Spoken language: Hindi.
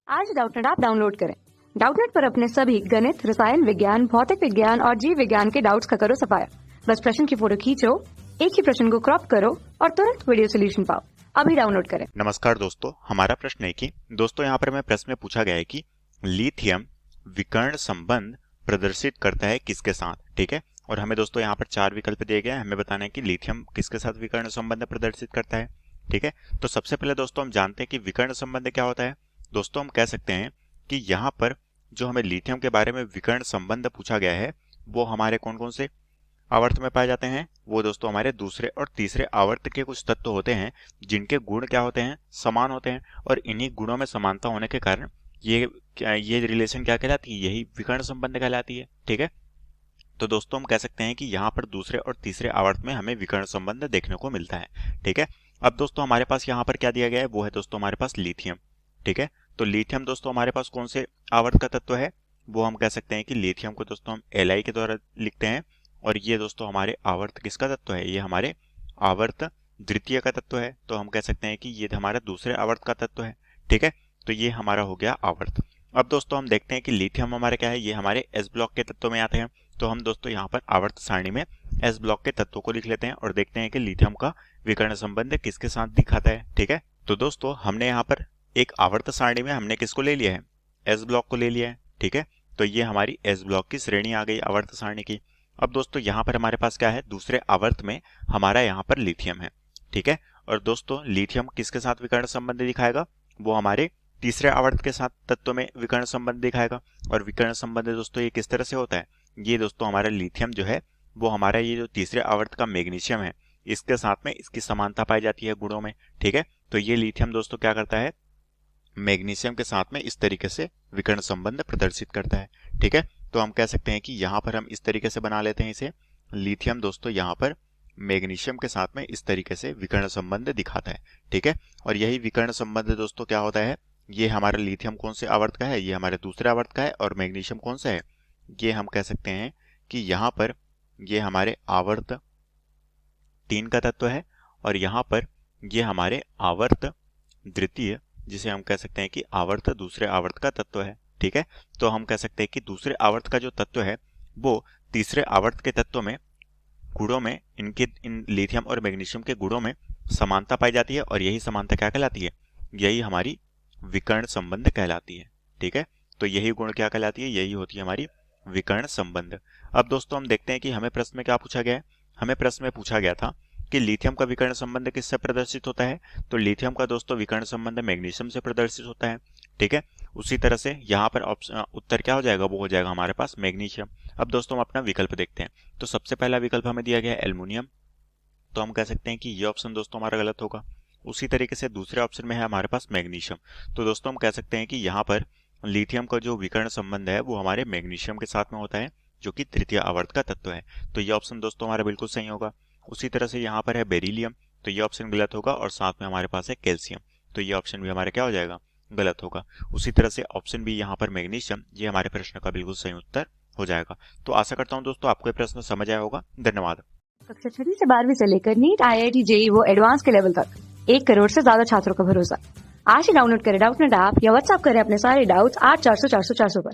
आज डाउटनेट ऐप डाउनलोड करें। डाउटनेट पर अपने सभी गणित, रसायन विज्ञान, भौतिक विज्ञान और जीव विज्ञान के डाउट्स का करो सफाया। बस प्रश्न की फोटो खींचो, एक ही प्रश्न को क्रॉप करो और तुरंत वीडियो सोल्यूशन पाओ। अभी डाउनलोड करें। नमस्कार दोस्तों, हमारा प्रश्न है कि दोस्तों यहाँ पर हमें प्रश्न में पूछा गया है कि लिथियम विकर्ण संबंध प्रदर्शित करता है किसके साथ। ठीक है, और हमें दोस्तों यहाँ पर चार विकल्प दिए गए हैं। हमें बताना है कि लिथियम किसके साथ विकर्ण संबंध प्रदर्शित करता है। ठीक है, तो सबसे पहले दोस्तों हम जानते हैं कि विकर्ण संबंध क्या होता है। दोस्तों हम कह सकते हैं कि यहाँ पर जो हमें लिथियम के बारे में विकर्ण संबंध पूछा गया है वो हमारे कौन कौन से आवर्त में पाए जाते हैं। वो दोस्तों हमारे दूसरे और तीसरे आवर्त के कुछ तत्व होते हैं जिनके गुण क्या होते हैं, समान होते हैं, और इन्हीं गुणों में समानता होने के कारण ये रिलेशन क्या कहलाती है, यही विकर्ण संबंध कहलाती है। ठीक है, तो दोस्तों हम कह सकते हैं कि यहाँ पर दूसरे और तीसरे आवर्त में हमें विकर्ण संबंध देखने को मिलता है। ठीक है, अब दोस्तों हमारे पास यहाँ पर क्या दिया गया है, वो है दोस्तों हमारे पास लिथियम। ठीक है, तो लिथियम दोस्तों हमारे पास कौन से आवर्त का तत्व है, वो हम कह सकते हैं कि लिथियम को दोस्तों हम Li के द्वारा लिखते हैं। और ये दोस्तों हमारे आवर्त किसका तत्व है, ये हमारे आवर्त द्वितीय का तत्व है। तो हम कह सकते हैं कि ये हमारा दूसरे आवर्त का तत्व है। ठीक है, तो ये हमारा हो गया आवर्त। अब दोस्तों हम देखते हैं कि लिथियम हमारे क्या है, ये हमारे एस ब्लॉक के तत्व में आते हैं। तो हम दोस्तों यहाँ पर आवर्त सारणी में एस ब्लॉक के तत्वों को लिख लेते हैं और देखते हैं कि लिथियम का विकर्ण संबंध किसके साथ दिखाता है। ठीक है, तो दोस्तों हमने यहाँ पर एक आवर्त सारणी में हमने किसको ले लिया है, एस ब्लॉक को ले लिया है। ठीक है, तो ये हमारी एस ब्लॉक की श्रेणी आ गई आवर्त सारणी की। अब दोस्तों यहाँ पर हमारे पास क्या है, दूसरे आवर्त में हमारा यहाँ पर लिथियम है। ठीक है, और दोस्तों लिथियम किसके साथ विकर्ण संबंध दिखाएगा, वो हमारे तीसरे आवर्त के साथ तत्व में विकर्ण संबंध दिखाएगा। और विकर्ण संबंध दोस्तों ये किस तरह से होता है, ये दोस्तों हमारा लिथियम जो है वो हमारा ये जो तीसरे आवर्त का मैग्नीशियम है इसके साथ में इसकी समानता पाई जाती है गुणों में। ठीक है, तो ये लिथियम दोस्तों क्या करता है, मैग्नीशियम के साथ में इस तरीके से विकर्ण संबंध प्रदर्शित करता है। ठीक है, तो हम कह सकते हैं कि यहाँ पर हम इस तरीके से बना लेते हैं इसे, लिथियम दोस्तों यहाँ पर मैग्नीशियम के साथ में इस तरीके से विकर्ण संबंध दिखाता है। ठीक है, और यही विकर्ण संबंध दोस्तों क्या होता है, ये हमारा लिथियम कौन से आवर्त का है, ये हमारे दूसरे आवर्त का है। और मैग्नीशियम कौन सा है, ये हम कह सकते हैं कि यहाँ पर ये हमारे आवर्त 3 का तत्व है। और यहाँ पर ये हमारे आवर्त द्वितीय, जिसे हम कह सकते हैं कि आवर्त दूसरे आवर्त का तत्व है। ठीक है, तो हम कह सकते हैं कि दूसरे आवर्त का जो तत्व है वो तीसरे आवर्त के तत्व में गुणों में इन लिथियम और मैग्नीशियम के गुणों में समानता पाई जाती है। और यही समानता क्या कहलाती है, यही हमारी विकर्ण संबंध कहलाती है। ठीक है, तो यही गुण क्या कहलाती है, यही होती है हमारी विकर्ण संबंध। अब दोस्तों हम देखते हैं कि हमें प्रश्न में क्या पूछा गया है। हमें प्रश्न में पूछा गया था कि लिथियम का विकर्ण संबंध किससे प्रदर्शित होता है, तो लिथियम का दोस्तों विकर्ण संबंध मैग्नीशियम से प्रदर्शित होता है। ठीक है, उसी तरह से यहाँ पर उत्तर क्या हो जाएगा, वो हो जाएगा हमारे पास मैग्नीशियम। अब दोस्तों हम अपना विकल्प देखते हैं। तो सबसे पहला विकल्प हमें दिया गया है एल्युमिनियम, तो हम कह सकते हैं कि ये ऑप्शन दोस्तों हमारा गलत होगा। उसी तरीके से दूसरे ऑप्शन में है हमारे पास मैग्नीशियम, तो दोस्तों हम कह सकते हैं कि यहाँ पर लिथियम का जो विकर्ण संबंध है वो हमारे मैग्नीशियम के साथ में होता है जो कि तृतीय आवर्त का तत्व है। तो ये ऑप्शन दोस्तों हमारा बिल्कुल सही होगा। उसी तरह से यहाँ पर है बेरिलियम, तो ये ऑप्शन गलत होगा। और साथ में हमारे पास है कैल्शियम, तो ये ऑप्शन भी हमारा क्या हो जाएगा, गलत होगा। उसी तरह से ऑप्शन बी यहाँ पर मैग्नीशियम, ये हमारे प्रश्न का बिल्कुल सही उत्तर हो जाएगा। तो आशा करता हूँ दोस्तों आपको ये प्रश्न समझ आया होगा। धन्यवाद। कक्षा 6 से 12वीं से लेकर नीट, IIT, JEE वो एडवांस के लेवल तक 1 करोड़ से ज्यादा छात्रों का भरोसा। आज ही डाउनलोड करें डाउटनेट ऐप या व्हाट्सएप करें अपने सारे डाउट्स 8400 400 400 पर।